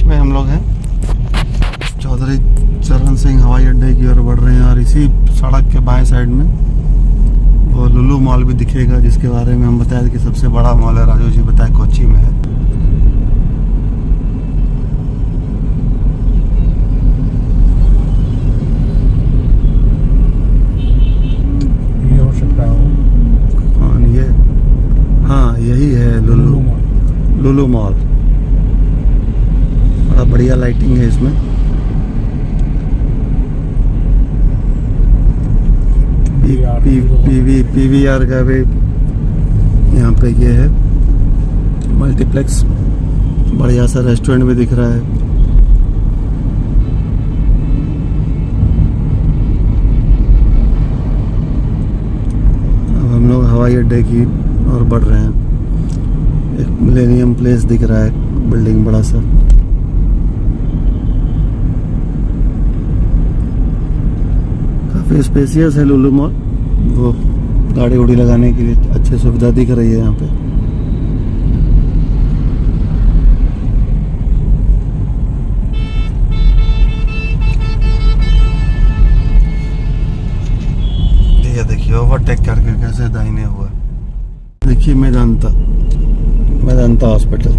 में हम लोग हैं, चौधरी चरण सिंह हवाई अड्डे की ओर बढ़ रहे हैं और इसी सड़क के बाएं साइड में वो लुलु मॉल भी दिखेगा, जिसके बारे में हम बताया कि सबसे बड़ा मॉल है, राजू जी बताए कोच्चि में है। ये हो सकता है कौन ये? हाँ यही है लुलु मॉल। बड़ा बढ़िया लाइटिंग है इसमें। पीवीआर का भी यहाँ पे ये है मल्टीप्लेक्स, बढ़िया सा रेस्टोरेंट भी दिख रहा है। अब हम लोग हवाई अड्डे की ओर बढ़ रहे हैं। एक मिलेनियम प्लेस दिख रहा है, बिल्डिंग बड़ा सा। काफ़ी स्पेसियस है लुलु मॉल, वो गाड़ी उड़ी लगाने के लिए अच्छी सुविधा दिख रही है यहाँ पे। ये देखिए ओवरटेक करके कैसे दाहिने हुआ। देखिए मेदांता हॉस्पिटल।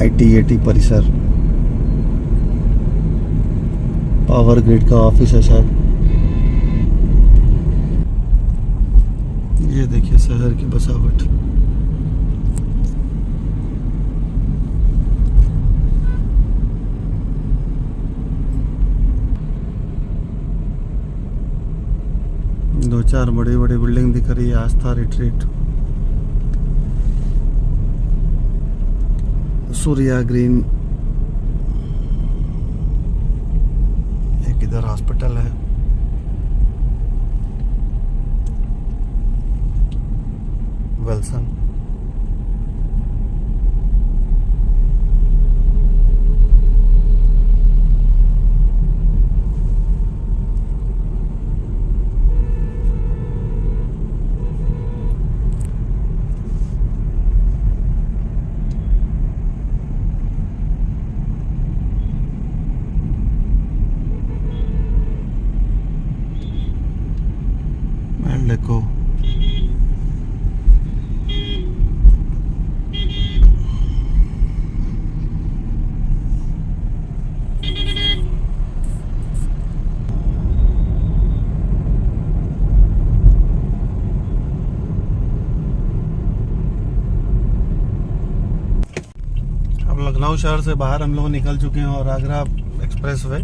ITAT परिसर, पावर ग्रिड का ऑफिस है शायद। ये देखिए शहर की बसावट। दो चार बड़ी बड़ी बिल्डिंग दिख रही है। आस्था रिट्रीट, सूर्या ग्रीन, एक इधर हॉस्पिटल है। वेल्सन, देखो अब लखनऊ शहर से बाहर हम लोग निकल चुके हैं और आगरा एक्सप्रेस वे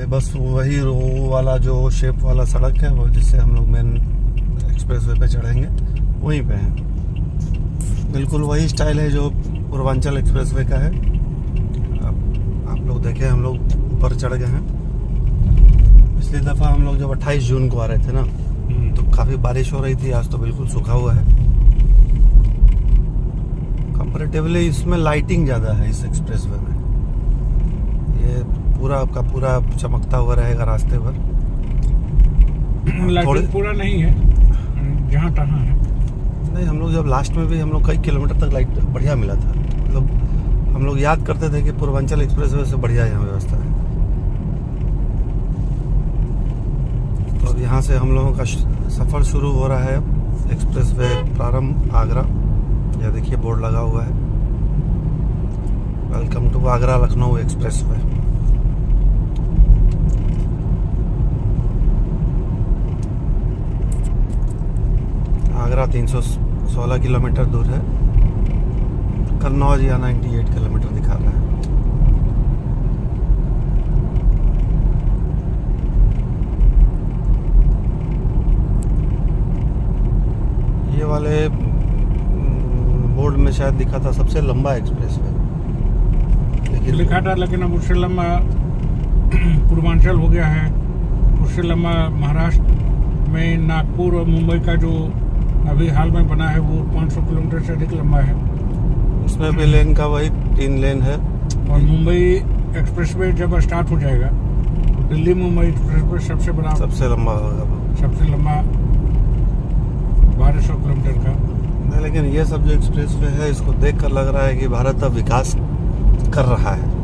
बस वही रो वाला जो शेप वाला सड़क है, वो जिससे हम लोग मेन एक्सप्रेस वे पे चढ़ेंगे, वहीं पे हैं। बिल्कुल वही स्टाइल है जो पूर्वांचल एक्सप्रेस वे का है। अब आप लोग देखें, हम लोग ऊपर चढ़ गए हैं। पिछली दफ़ा हम लोग जब 28 जून को आ रहे थे ना, तो काफ़ी बारिश हो रही थी। आज तो बिल्कुल सूखा हुआ है। कंपैरेटिवली इसमें लाइटिंग ज़्यादा है इस एक्सप्रेस वे में। ये पूरा का पूरा चमकता हुआ रहेगा रास्ते भर। लाइटिंग पूरा नहीं है, जहाँ तहाँ है। नहीं, हम लोग जब लास्ट में भी हम लोग कई किलोमीटर तक लाइट बढ़िया मिला था। मतलब हम लोग याद करते थे कि पूर्वांचल एक्सप्रेस वे से बढ़िया यहाँ व्यवस्था है। तो अब यहाँ से हम लोगों का सफ़र शुरू हो रहा है। एक्सप्रेस वे प्रारंभ आगरा, यह देखिए बोर्ड लगा हुआ है, welcome to Agra Lucknow expressway. Agra 316 kilometre दूर है। कन्नौज या 98 किलोमीटर दिखा रहा है। ये वाले बोर्ड में शायद दिखा था सबसे लंबा एक्सप्रेस वे, लेकिन लिखा था, लेकिन अब उससे लंबा पूर्वांचल हो गया है। उससे लंबा महाराष्ट्र में नागपुर और मुंबई का जो अभी हाल में बना है वो 500 किलोमीटर से अधिक लंबा है। उसमें भी लेन का वही 3 लेन है। और मुंबई एक्सप्रेसवे जब स्टार्ट हो जाएगा तो दिल्ली मुंबई एक्सप्रेसवे सबसे बड़ा, सबसे लंबा होगा, सबसे लंबा 1200 किलोमीटर का। नहीं, लेकिन ये सब जो एक्सप्रेस वे है इसको देख कर लग रहा है कि भारत अब विकास कर रहा है।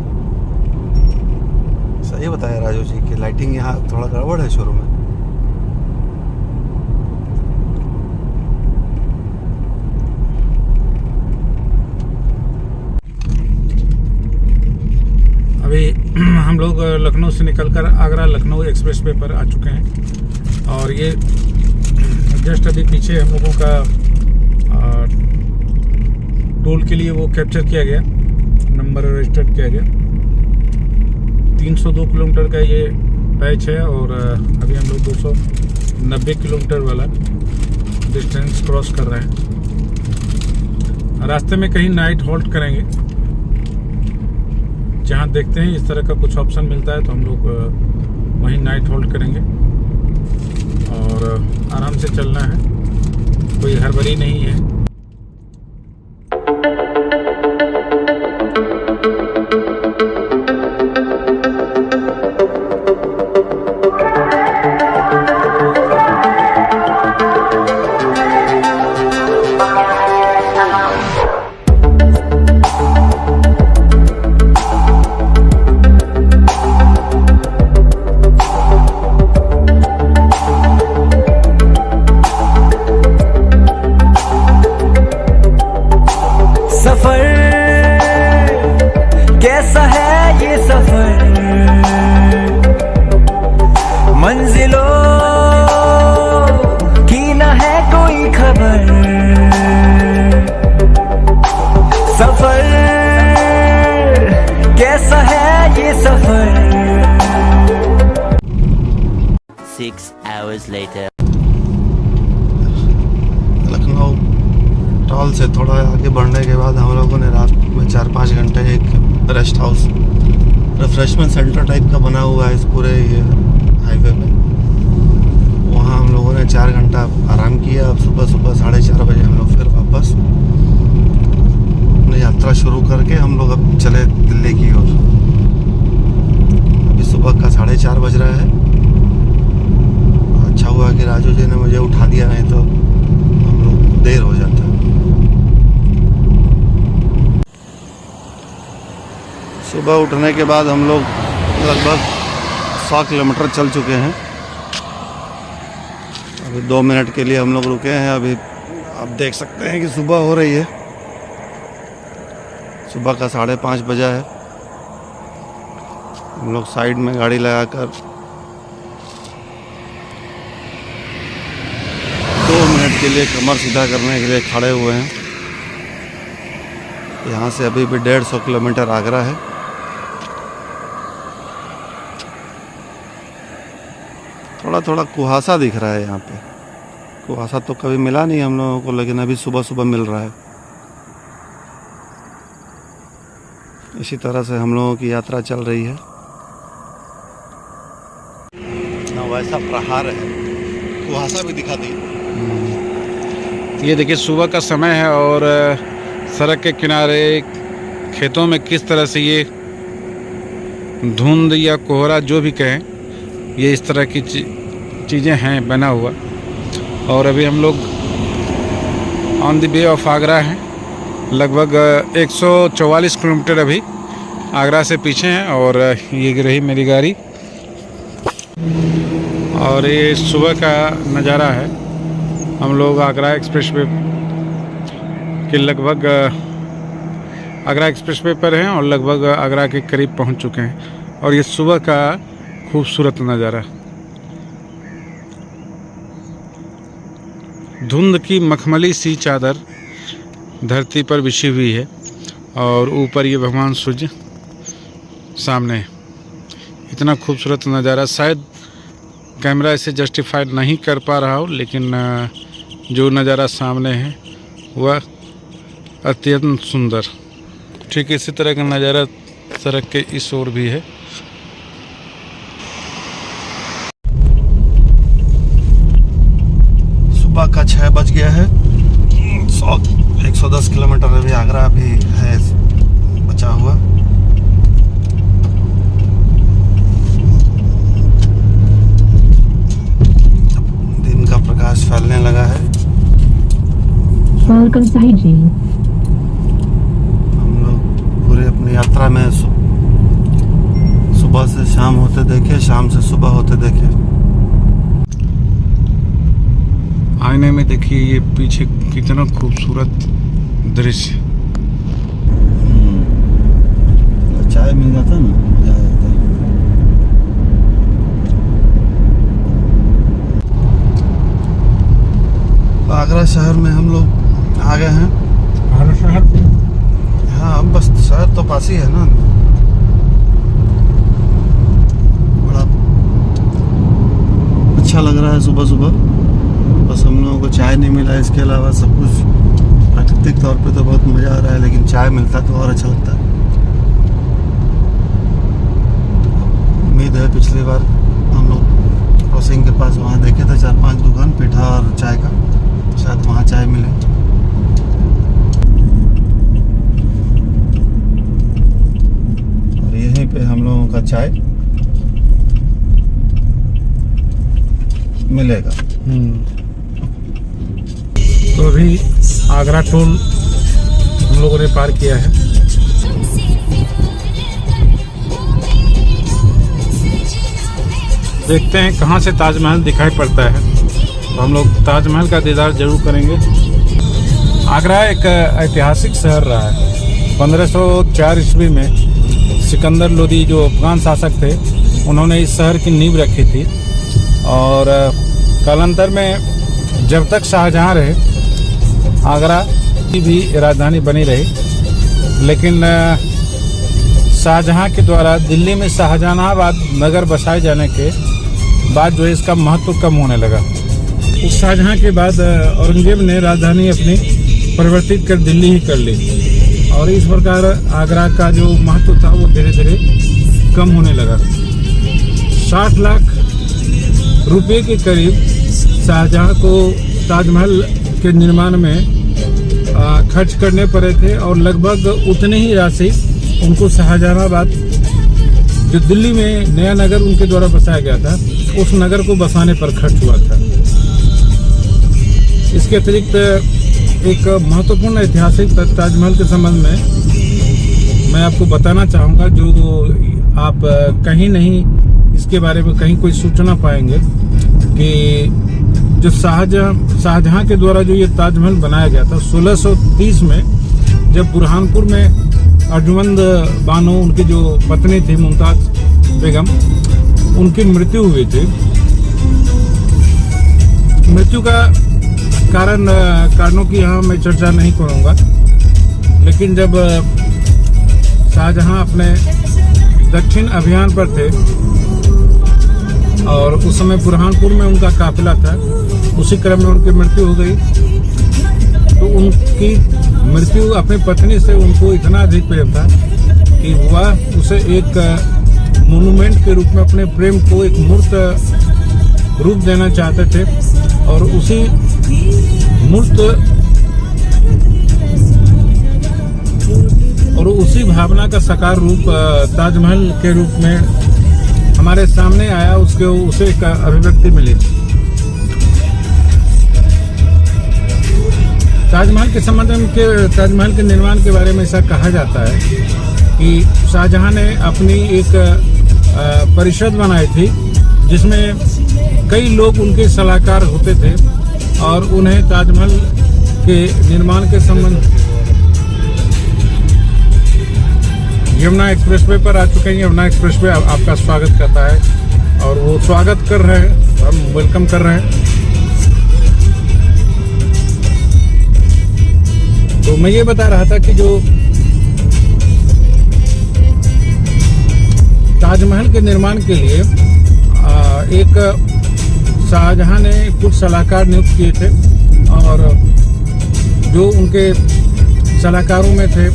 सही बताया राजू जी कि लाइटिंग यहाँ थोड़ा गड़बड़ है शुरू में। अभी हम लोग लखनऊ से निकलकर आगरा लखनऊ एक्सप्रेस वे पर आ चुके हैं और ये जस्ट अभी पीछे हम लोगों का टोल के लिए वो कैप्चर किया गया, नंबर रजिस्टर्ड किया गया। 302 किलोमीटर का ये पैच है और अभी हम लोग 290 किलोमीटर वाला डिस्टेंस क्रॉस कर रहे हैं। रास्ते में कहीं नाइट हॉल्ट करेंगे, जहाँ देखते हैं इस तरह का कुछ ऑप्शन मिलता है तो हम लोग वहीं नाइट होल्ड करेंगे और आराम से चलना है, कोई हड़बड़ी नहीं है। मंजिलों की न है कोई खबर, सफर कैसा है ये सफर। 6 hours later. लखनऊ टॉल से थोड़ा आगे बढ़ने के बाद हम लोगों ने रात में 4-5 घंटे एक rest house refreshment centre type का बना हुआ है इस पूरे ये हाईवे में, वहाँ हम लोगों ने 4 घंटा आराम किया। अब सुबह 4:30 बजे हम लोग फिर वापस अपनी यात्रा शुरू करके हम लोग अब चले दिल्ली की ओर। अभी सुबह का 4:30 बज रहा है। अच्छा हुआ कि राजू जी ने मुझे उठा दिया, नहीं तो हम लोग देर हो जाता। सुबह उठने के बाद हम लोग लगभग 100 किलोमीटर चल चुके हैं। अभी 2 मिनट के लिए हम लोग रुके हैं। अभी आप देख सकते हैं कि सुबह हो रही है, सुबह का 5:30 बजा है। हम लोग साइड में गाड़ी लगाकर 2 मिनट के लिए कमर सीधा करने के लिए खड़े हुए हैं। यहाँ से अभी भी 150 किलोमीटर आगरा है। थोड़ा थोड़ा कुहासा दिख रहा है यहाँ पे। कुहासा तो कभी मिला नहीं हम लोगों को, लेकिन अभी सुबह सुबह मिल रहा है। इसी तरह से हम लोगों की यात्रा चल रही है। ना वैसा प्रहार है, कुहासा भी दिखा दी। ये देखिए सुबह का समय है और सड़क के किनारे खेतों में किस तरह से ये धुंध या कोहरा जो भी कहें, ये इस तरह की चीज़ें हैं बना हुआ। और अभी हम लोग on the way of Agra हैं। लगभग 144 किलोमीटर अभी आगरा से पीछे हैं और ये रही मेरी गाड़ी। और ये सुबह का नज़ारा है। हम लोग आगरा एक्सप्रेस वे के लगभग आगरा एक्सप्रेस वे पर हैं और लगभग आगरा के करीब पहुंच चुके हैं। और ये सुबह का खूबसूरत नज़ारा, धुंध की मखमली सी चादर धरती पर बिछी हुई है और ऊपर ये भगवान सूर्य सामने है। इतना खूबसूरत नज़ारा शायद कैमरा इसे जस्टिफाइड नहीं कर पा रहा हो, लेकिन जो नज़ारा सामने है वह अत्यंत सुंदर। ठीक इसी तरह का नज़ारा सड़क के इस ओर भी है। सुबह का 6 बज गया है। 110 किलोमीटर अभी आगरा भी है बचा हुआ। दिन का प्रकाश फैलने लगा है। Consegue. हम लोग पूरे अपनी यात्रा में सुबह से शाम होते देखे, शाम से सुबह होते देखे। आईने में देखिए ये पीछे कितना खूबसूरत दृश्य। चाय मिल जाता ना, मजा आ जाता। आगरा शहर में हम लोग आ गए हैं। आगरा शहर, हाँ, बस शहर तो पास ही है ना। बड़ा अच्छा लग रहा है सुबह सुबह। बस हम लोगों को चाय नहीं मिला, इसके अलावा सब कुछ प्राकृतिक तौर पे तो बहुत मज़ा आ रहा है, लेकिन चाय मिलता तो और अच्छा लगता है। उम्मीद है पिछली बार हम लोग क्रॉसिंग के पास वहाँ देखे थे 4-5 दुकान पेठा और चाय का, शायद वहाँ चाय मिले। और यहीं पे हम लोगों का चाय मिलेगा। तो अभी आगरा टोल हम लोगों ने पार किया है। देखते हैं कहाँ से ताजमहल दिखाई पड़ता है, तो हम लोग ताजमहल का दीदार जरूर करेंगे। आगरा एक ऐतिहासिक शहर रहा है। 1504 ईस्वी में सिकंदर लोदी जो अफगान शासक थे, उन्होंने इस शहर की नींव रखी थी। और कालांतर में जब तक शाहजहां रहे, आगरा की भी राजधानी बनी रही। लेकिन शाहजहां के द्वारा दिल्ली में शाहजहानाबाद नगर बसाए जाने के बाद जो है इसका महत्व कम होने लगा। उस शाहजहां के बाद औरंगजेब ने राजधानी अपनी परिवर्तित कर दिल्ली ही कर ली, और इस प्रकार आगरा का जो महत्व था वो धीरे धीरे कम होने लगा। 60 लाख रुपए के करीब शाहजहां को ताजमहल के निर्माण में खर्च करने पड़े थे, और लगभग उतनी ही राशि उनको शाहजहानाबाद जो दिल्ली में नया नगर उनके द्वारा बसाया गया था, उस नगर को बसाने पर खर्च हुआ था। इसके अतिरिक्त एक महत्वपूर्ण ऐतिहासिक ताजमहल के संबंध में मैं आपको बताना चाहूँगा, जो आप कहीं नहीं इसके बारे में कहीं कोई सूचना पाएंगे कि जो शाहजहां के द्वारा जो ये ताजमहल बनाया गया था 1630 में, जब बुरहानपुर में अर्जुमंद बानो उनकी जो पत्नी थी मुमताज बेगम, उनकी मृत्यु हुई थी। मृत्यु का कारणों की यहाँ मैं चर्चा नहीं करूँगा, लेकिन जब शाहजहां अपने दक्षिण अभियान पर थे और उस समय बुरहानपुर में उनका काफिला था, उसी क्रम में उनकी मृत्यु हो गई। तो उनकी मृत्यु अपनी पत्नी से उनको इतना अधिक प्रेम था कि वह उसे एक मोनूमेंट के रूप में अपने प्रेम को एक मूर्त रूप देना चाहते थे, और उसी मूर्त और उसी भावना का साकार रूप ताजमहल के रूप में हमारे सामने आया, उसे एक अभिव्यक्ति मिली। ताजमहल के संबंध में ताजमहल के निर्माण के बारे में ऐसा कहा जाता है कि शाहजहां ने अपनी एक परिषद बनाई थी, जिसमें कई लोग उनके सलाहकार होते थे, और उन्हें ताजमहल के निर्माण के संबंध यमुना एक्सप्रेसवे पर आ चुके हैं। यमुना एक्सप्रेसवे आपका स्वागत करता है, और वो स्वागत कर रहे हैं, हम वेलकम कर रहे हैं। तो मैं ये बता रहा था कि जो ताजमहल के निर्माण के लिए एक शाहजहां ने कुछ सलाहकार नियुक्त किए थे, और जो उनके सलाहकारों में थे,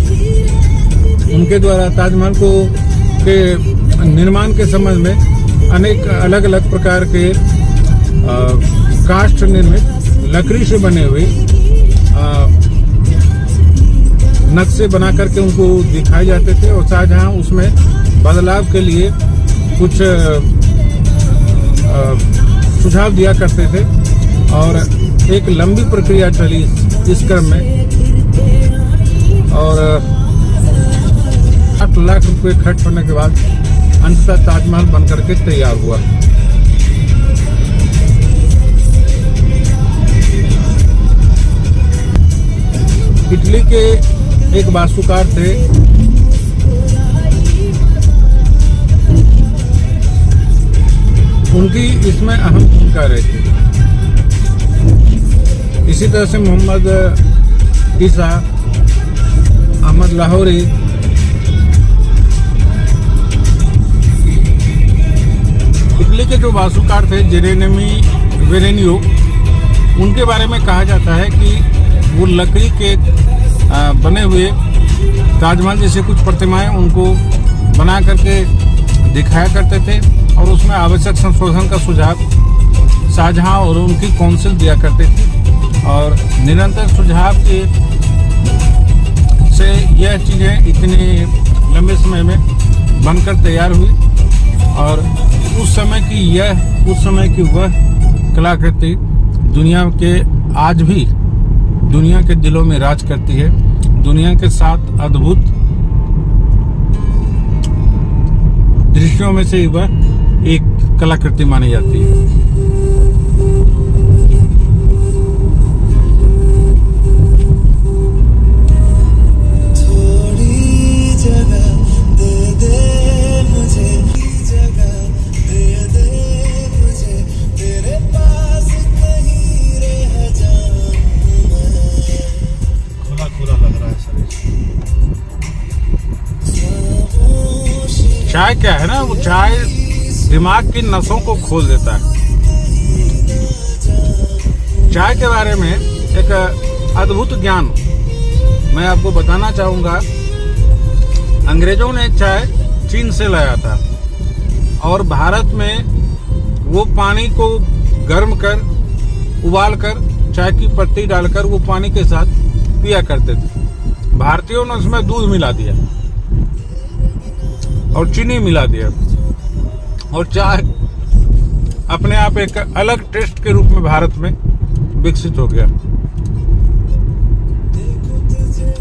उनके द्वारा ताजमहल के निर्माण के संबंध में अनेक अलग अलग प्रकार के काष्ठ निर्मित लकड़ी से बने हुए नक्शे बना करके उनको दिखाए जाते थे, और शाहजहां उसमें बदलाव के लिए कुछ सुझाव दिया करते थे। और एक लंबी प्रक्रिया चली इस क्रम में, और 8 लाख रुपए खर्च होने के बाद अंततः ताजमहल बनकर के तैयार हुआ। इटली के एक वास्तुकार थे, उनकी इसमें अहम भूमिका रही थी। इसी तरह से मोहम्मद ईसा, अहमद लाहौरी, इटली के जो वास्तुकार थे जेरेमी वेरेनियो, उनके बारे में कहा जाता है कि वो लकड़ी के बने हुए ताजमहल जैसे कुछ प्रतिमाएं उनको बना करके दिखाया करते थे, और उसमें आवश्यक संशोधन का सुझाव शाहजहां और उनकी काउंसिल दिया करते थे, और निरंतर सुझाव के से यह चीज़ें इतने लंबे समय में बनकर तैयार हुई। और उस समय की वह कलाकृति दुनिया के आज भी दुनिया के दिलों में राज करती है। दुनिया के 7 अद्भुत दृश्यों में से वह एक कलाकृति मानी जाती है। चाय क्या है ना, वो चाय दिमाग की नसों को खोल देता है। चाय के बारे में एक अद्भुत ज्ञान मैं आपको बताना चाहूँगा। अंग्रेजों ने चाय चीन से लाया था, और भारत में वो पानी को गर्म कर उबाल कर चाय की पत्ती डालकर वो पानी के साथ पिया करते थे। भारतीयों ने उसमें दूध मिला दिया और चीनी मिला दिया, और चाय अपने आप एक अलग टेस्ट के रूप में भारत में विकसित हो गया।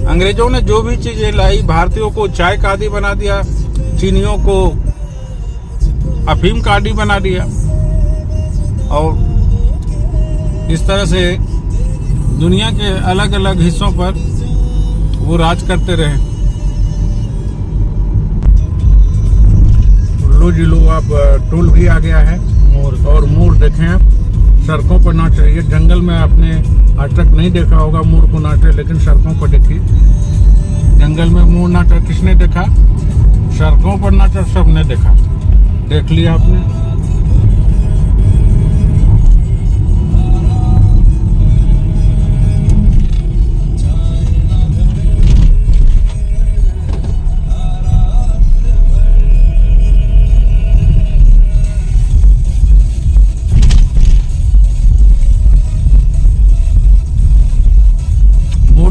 अंग्रेजों ने जो भी चीजें लाई, भारतीयों को चाय का आदी बना दिया, चीनियों को अफीम का आदी बना दिया, और इस तरह से दुनिया के अलग अलग हिस्सों पर वो राज करते रहे। लो जी लो, अब टोल भी आ गया है, और मोर देखें आप, सड़कों पर नाच रही है। जंगल में आपने आज तक नहीं देखा होगा मोर को नाचते, लेकिन सड़कों पर देखिए। जंगल में मोर नाचा किसने देखा? सड़कों पर नाचा सबने देखा। देख लिया आपने।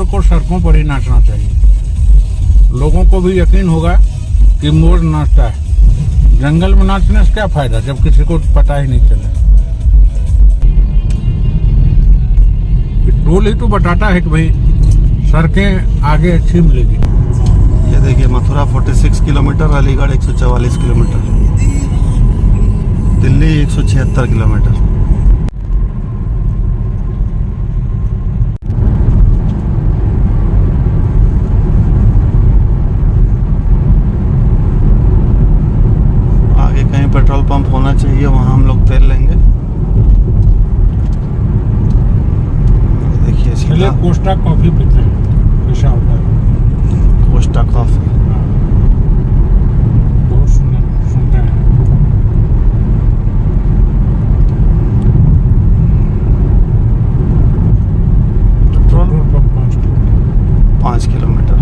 को सड़कों पर ही नाचना चाहिए। लोगों को भी यकीन होगा कि मोर नाचता है। जंगल में नाचने से क्या फायदा जब किसी को पता ही नहीं चले। टोल ही तो बताता है कि भाई सड़कें आगे अच्छी मिलेगी। ये देखिए, Mathura 46 kilometre, Aligarh 144 kilometre, Delhi 176 kilometre. Petrol pump होना चाहिए, वहां हम लोग तेल लेंगे। देखिए सीधा कोस्टा कॉफी पीते हैं, ऐसा होता है। कोस्टा कॉफी बहुत सुनते हैं। पेट्रोल पंप 5 किलोमीटर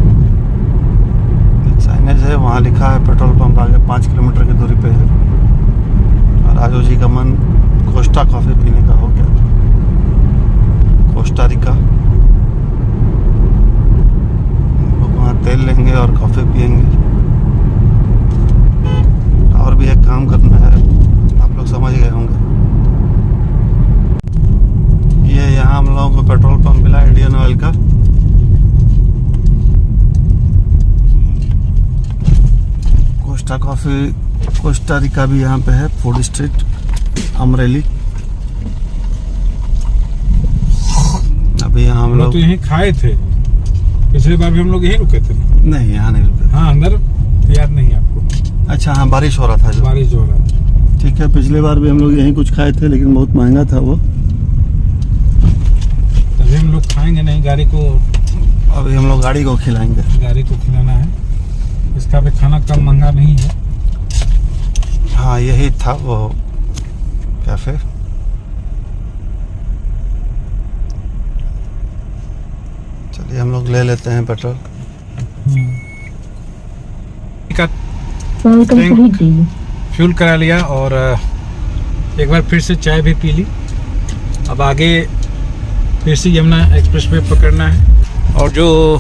साइनेज है, वहाँ लिखा है पेट्रोल पंप आगे 5 किलोमीटर की दूरी पे है। राजू जी का मन कोस्टा कॉफी पीने का हो गया। कोस्टा रिका, वहाँ तेल लेंगे और कॉफी पियेंगे। और भी एक काम करना है, आप लोग समझ गए होंगे। ये यहाँ हम कोस्टा रिका भी यहाँ पे है, फूड स्ट्रीट अमरेली। अभी यहाँ हम लोग तो यहीं खाए थे, पिछली बार भी हम लोग यहीं रुके थे। नहीं, यहाँ नहीं रुके। हाँ, अंदर याद नहीं आपको? अच्छा हाँ, बारिश हो रहा था जो। बारिश हो रहा था। ठीक है, पिछले बार भी हम लोग यहीं कुछ खाए थे, लेकिन बहुत महंगा था वो। तभी हम लोग खाएंगे नहीं, गाड़ी को अभी हम लोग गाड़ी को खिलाएंगे। गाड़ी को खिलाना है। इसका भी खाना कम महंगा नहीं है। हाँ, यही था वो कैफे। चलिए हम लोग ले लेते हैं पेट्रोल। फ्यूल करा लिया और एक बार फिर से चाय भी पी ली। अब आगे फिर से यमुना एक्सप्रेसवे पकड़ना है। और जो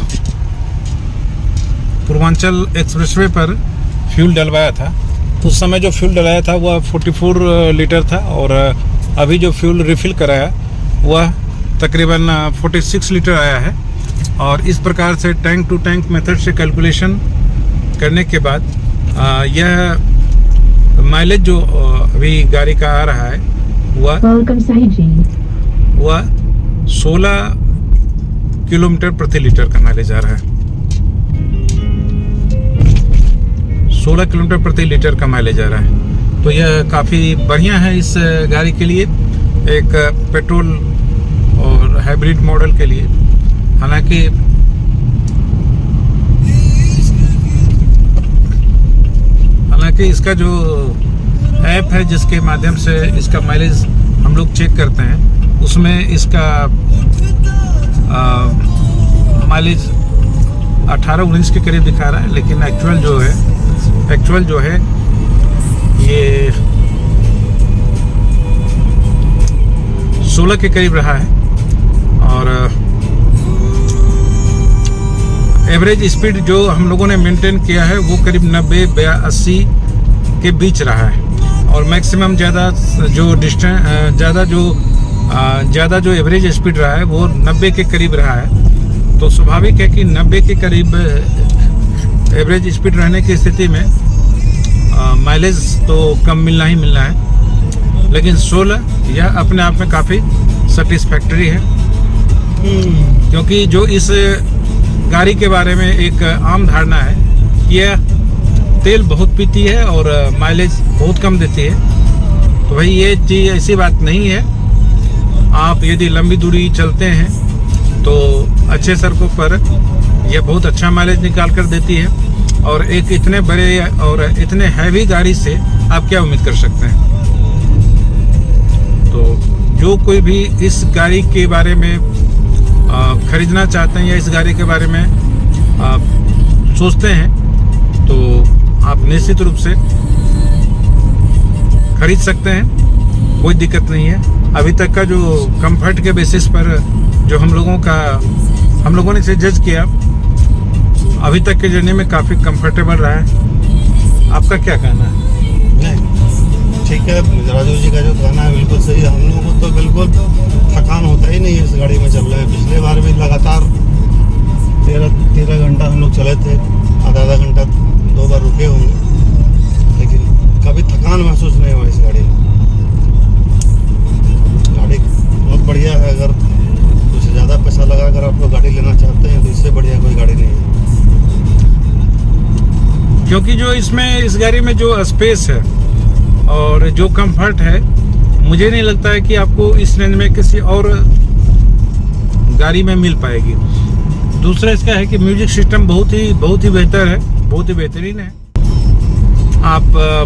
पूर्वांचल एक्सप्रेसवे पर फ्यूल डलवाया था, उस समय जो फ्यूल डलाया था वह 44 लीटर था, और अभी जो फ्यूल रिफ़िल कराया वह तकरीबन 46 लीटर आया है। और इस प्रकार से टैंक टू टैंक मेथड से कैलकुलेशन करने के बाद यह माइलेज जो अभी गाड़ी का आ रहा है वह 16 किलोमीटर प्रति लीटर का माइलेज आ रहा है। 16 किलोमीटर प्रति लीटर का माइलेज आ रहा है। तो यह काफ़ी बढ़िया है इस गाड़ी के लिए, एक पेट्रोल और हाइब्रिड मॉडल के लिए। हालांकि इसका जो ऐप है जिसके माध्यम से इसका माइलेज हम लोग चेक करते हैं, उसमें इसका माइलेज 18-19 के करीब दिखा रहा है, लेकिन एक्चुअल जो है ये 16 के करीब रहा है। और एवरेज स्पीड जो हम लोगों ने मेंटेन किया है वो करीब 90-80 के बीच रहा है। और मैक्सिमम ज़्यादा जो एवरेज स्पीड रहा है वो 90 के करीब रहा है। तो स्वाभाविक है कि 90 के करीब एवरेज स्पीड रहने की स्थिति में माइलेज तो कम मिलना ही मिलना है, लेकिन 16 यह अपने आप में काफ़ी सेटिस्फैक्टरी है। क्योंकि जो इस गाड़ी के बारे में एक आम धारणा है कि यह तेल बहुत पीती है और माइलेज बहुत कम देती है, तो भाई ये चीज़ ऐसी बात नहीं है। आप यदि लंबी दूरी चलते हैं तो अच्छे सड़कों पर यह बहुत अच्छा माइलेज निकाल कर देती है। और एक इतने बड़े और इतने हैवी गाड़ी से आप क्या उम्मीद कर सकते हैं। तो जो कोई भी इस गाड़ी के बारे में खरीदना चाहते हैं या इस गाड़ी के बारे में सोचते हैं, तो आप निश्चित रूप से खरीद सकते हैं, कोई दिक्कत नहीं है। अभी तक का जो कंफर्ट के बेसिस पर जो हम लोगों ने इसे जज किया, अभी तक के जर्नी में काफ़ी कंफर्टेबल रहा है। आपका क्या कहना है? नहीं, ठीक है, राजू जी का जो कहना है बिल्कुल सही है। हम लोगों को तो बिल्कुल थकान होता ही नहीं है इस गाड़ी में चल रहे हैं। पिछले बार भी लगातार 13 घंटा हम लोग चले थे, आधा घंटा 2 बार रुके होंगे, लेकिन कभी थकान महसूस नहीं हुआ इस गाड़ी में। गाड़ी बहुत बढ़िया है। अगर कुछ ज़्यादा पैसा लगा कर आप लोग गाड़ी लेना चाहते हैं तो इससे बढ़िया कोई गाड़ी नहीं है। क्योंकि जो इसमें इस गाड़ी में जो स्पेस है और जो कंफर्ट है, मुझे नहीं लगता है कि आपको इस रेंज में किसी और गाड़ी में मिल पाएगी। दूसरा इसका है कि म्यूजिक सिस्टम बहुत ही बेहतर है, बहुत ही बेहतरीन है।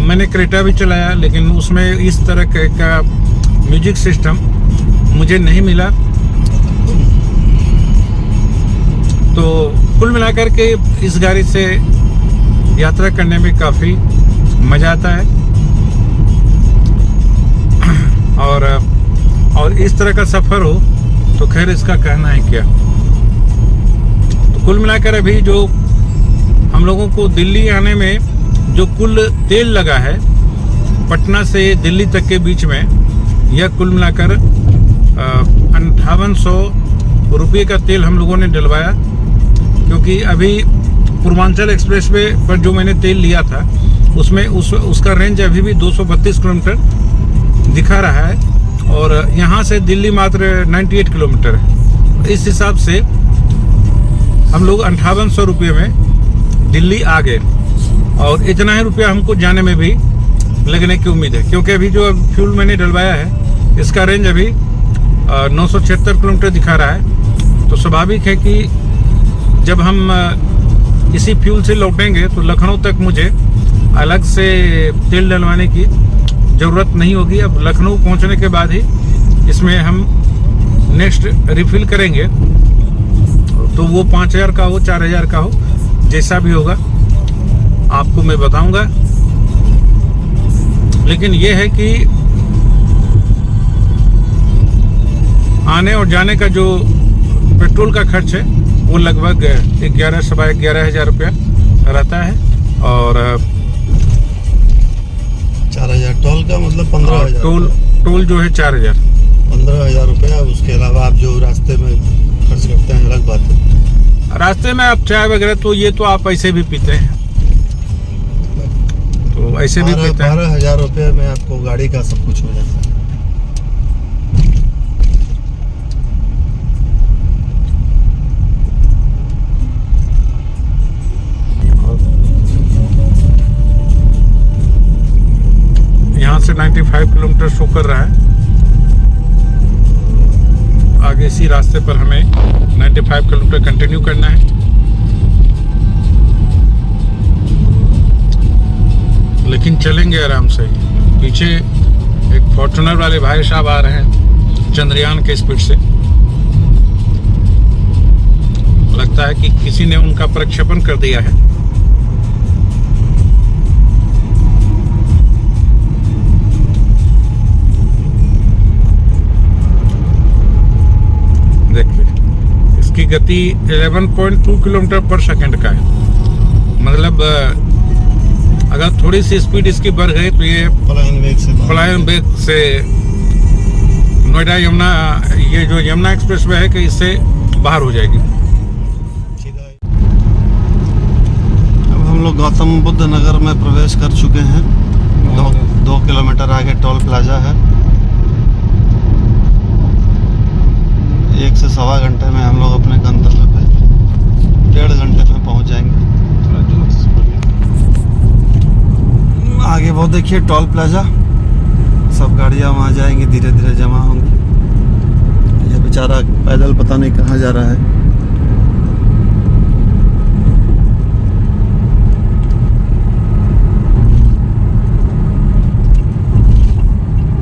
मैंने क्रेटा भी चलाया, लेकिन उसमें इस तरह का म्यूजिक सिस्टम मुझे नहीं मिला। तो कुल मिलाकर के इस गाड़ी से यात्रा करने में काफ़ी मज़ा आता है। और इस तरह का सफ़र हो तो खैर इसका कहना है क्या। तो कुल मिलाकर अभी जो हम लोगों को दिल्ली आने में जो कुल तेल लगा है पटना से दिल्ली तक के बीच में, यह कुल मिलाकर 5800 रुपये का तेल हम लोगों ने डलवाया। क्योंकि अभी पूर्वांचल एक्सप्रेसवे पर जो मैंने तेल लिया था उसमें उसका रेंज अभी भी 232 किलोमीटर दिखा रहा है और यहाँ से दिल्ली मात्र 98 किलोमीटर है। इस हिसाब से हम लोग 5800 रुपये में दिल्ली आ गए और इतना ही रुपया हमको जाने में भी लगने की उम्मीद है, क्योंकि अभी जो फ्यूल मैंने डलवाया है इसका रेंज अभी 976 किलोमीटर दिखा रहा है। तो स्वाभाविक है कि जब हम इसी फ्यूल से लौटेंगे तो लखनऊ तक मुझे अलग से तेल डलवाने की ज़रूरत नहीं होगी। अब लखनऊ पहुंचने के बाद ही इसमें हम नेक्स्ट रिफिल करेंगे, तो वो 5000 का हो 4000 का हो, जैसा भी होगा आपको मैं बताऊंगा। लेकिन ये है कि आने और जाने का जो पेट्रोल का खर्च है वो लगभग 11,000 रुपया रहता है और 4000 टोल का मतलब 15,000 टोल जो है 4000 रुपया। उसके अलावा आप जो रास्ते में खर्च करते हैं अलग बात है। रास्ते में आप चाय वगैरह तो ये तो आप ऐसे भी पीते हैं, तो ऐसे भी पीते हैं। 12,000 रुपये में आपको गाड़ी का सब कुछ हो जाता है। यहाँ से 95 किलोमीटर शो कर रहा है। आगे इसी रास्ते पर हमें 95 किलोमीटर कंटिन्यू करना है। लेकिन चलेंगे आराम से। पीछे एक फॉर्च्यूनर वाले भाई साहब आ रहे हैं चंद्रयान के स्पीड से। लगता है कि किसी ने उनका प्रक्षेपण कर दिया है। देखिए इसकी गति 11.2 किलोमीटर पर सेकंड का है। मतलब अगर थोड़ी सी स्पीड इसकी बढ़ गई तो ये पलायन वेग से नोएडा यमुना, ये जो यमुना एक्सप्रेस वे है कि इससे बाहर हो जाएगी। अब हम लोग गौतम बुद्ध नगर में प्रवेश कर चुके हैं। 2 किलोमीटर आगे टोल प्लाजा है। 1 से सवा घंटे में हम लोग अपने गंतव्य पे 1.5 घंटे में पहुंच जाएंगे। आगे वो देखिए टोल प्लाजा, सब गाड़ियां वहां जाएंगी, धीरे धीरे जमा होंगी। ये बेचारा पैदल पता नहीं कहाँ जा रहा है।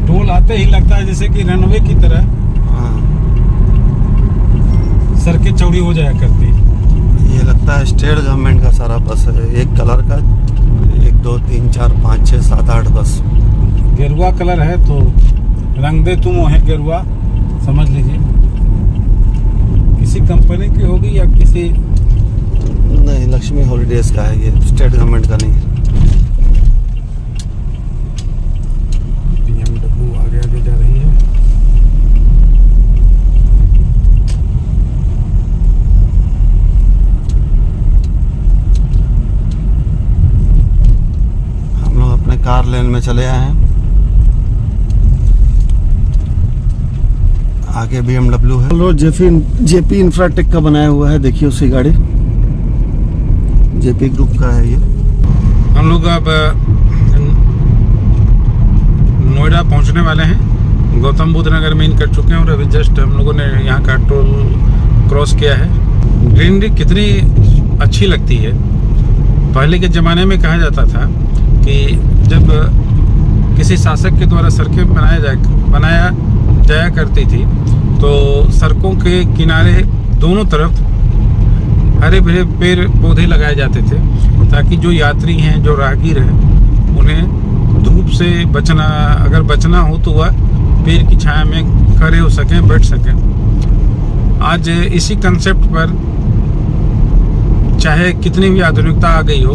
टोल आते ही लगता है जैसे कि रनवे की तरह सड़कें चौड़ी हो जाया करती। ये लगता है स्टेट गवर्नमेंट का सारा बस है, एक कलर का। 1 2 3 4 5 6 7 8 बस गेरुआ कलर है, तो रंग दे तुम है गेरुआ, समझ लीजिए। किसी कंपनी की होगी या किसी, नहीं, लक्ष्मी हॉलीडेज का है, ये स्टेट गवर्नमेंट का नहीं है। BMW आगे आगे जा रही है। हम लोग अपने कार लेन में चले आए हैं। आगे BMW है। लो जेपी इंफ्राटेक का बनाया हुआ है, देखिए उसकी गाड़ी जेपी ग्रुप का है। ये हम लोग अब नोएडा पहुंचने वाले हैं। गौतम बुद्ध नगर में इन कर चुके हैं और अभी जस्ट हम लोगों ने यहाँ का टोल क्रॉस किया है। ग्रीनरी कितनी अच्छी लगती है। पहले के ज़माने में कहा जाता था कि जब किसी शासक के द्वारा सड़कें बनाया जाया करती थी तो सड़कों के किनारे दोनों तरफ हरे भरे पेड़ पौधे लगाए जाते थे, ताकि जो यात्री हैं, जो राहगीर हैं, उन्हें धूप से बचना, अगर बचना हो तो वह पेड़ की छाया में खड़े हो सकें, बैठ सकें। आज इसी कंसेप्ट पर, चाहे कितनी भी आधुनिकता आ गई हो,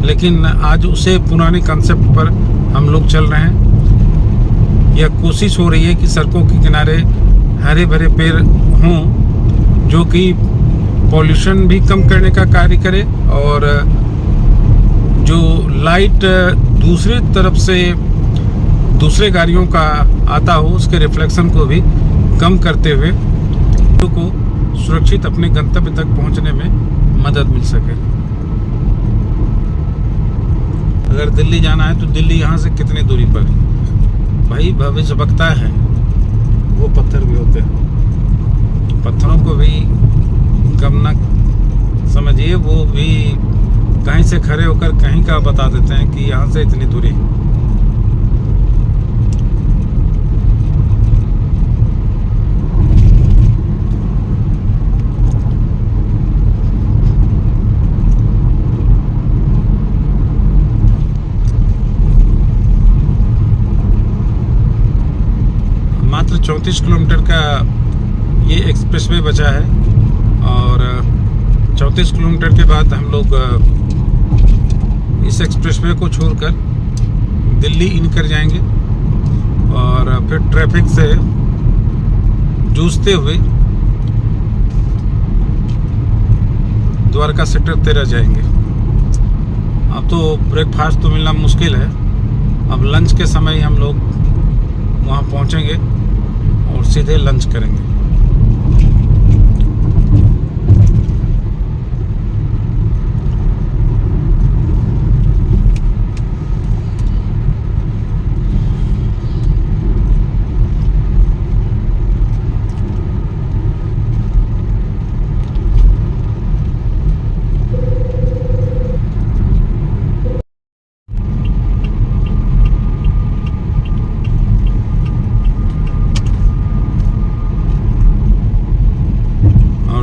लेकिन आज उसे पुराने कंसेप्ट पर हम लोग चल रहे हैं। यह कोशिश हो रही है कि सड़कों के किनारे हरे भरे पेड़ हों, जो कि पॉल्यूशन भी कम करने का कार्य करे और जो लाइट दूसरी तरफ से दूसरे गाड़ियों का आता हो उसके रिफ्लेक्शन को भी कम करते हुए को सुरक्षित अपने गंतव्य तक पहुंचने में मदद मिल सके। अगर दिल्ली जाना है तो दिल्ली यहाँ से कितनी दूरी पर भाई भविष्य वक्ता है, वो पत्थर भी होते हैं, पत्थरों को भी कम न समझिए, वो भी कहीं से खड़े होकर कहीं का बता देते हैं कि यहाँ से इतनी दूरी। मात्र 34 किलोमीटर का ये एक्सप्रेसवे बचा है और 34 किलोमीटर के बाद हम लोग इस एक्सप्रेसवे को छोड़कर दिल्ली इन कर जाएंगे और फिर ट्रैफिक से जूझते हुए द्वारका सेक्टर 13 जाएंगे। अब तो ब्रेकफास्ट तो मिलना मुश्किल है, अब लंच के समय ही हम लोग वहाँ पहुँचेंगे और सीधे लंच करेंगे।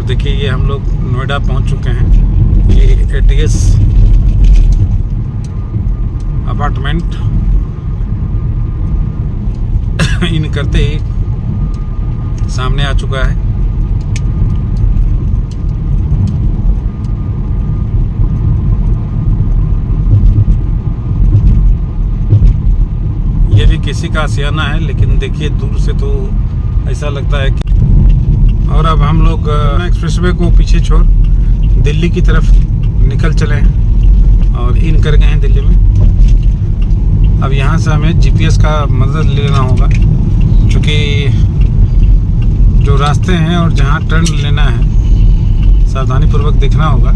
देखिए ये हम लोग नोएडा पहुंच चुके हैं। ये एटीएस अपार्टमेंट इन करते ही सामने आ चुका है। ये भी किसी का आशियाना है, लेकिन देखिए दूर से तो ऐसा लगता है कि। और अब हम लोग एक्सप्रेसवे को पीछे छोड़ दिल्ली की तरफ निकल चले हैं और इन कर गए हैं दिल्ली में। अब यहाँ से हमें जीपीएस का मदद लेना होगा, क्योंकि जो रास्ते हैं और जहाँ टर्न लेना है सावधानी पूर्वक देखना होगा।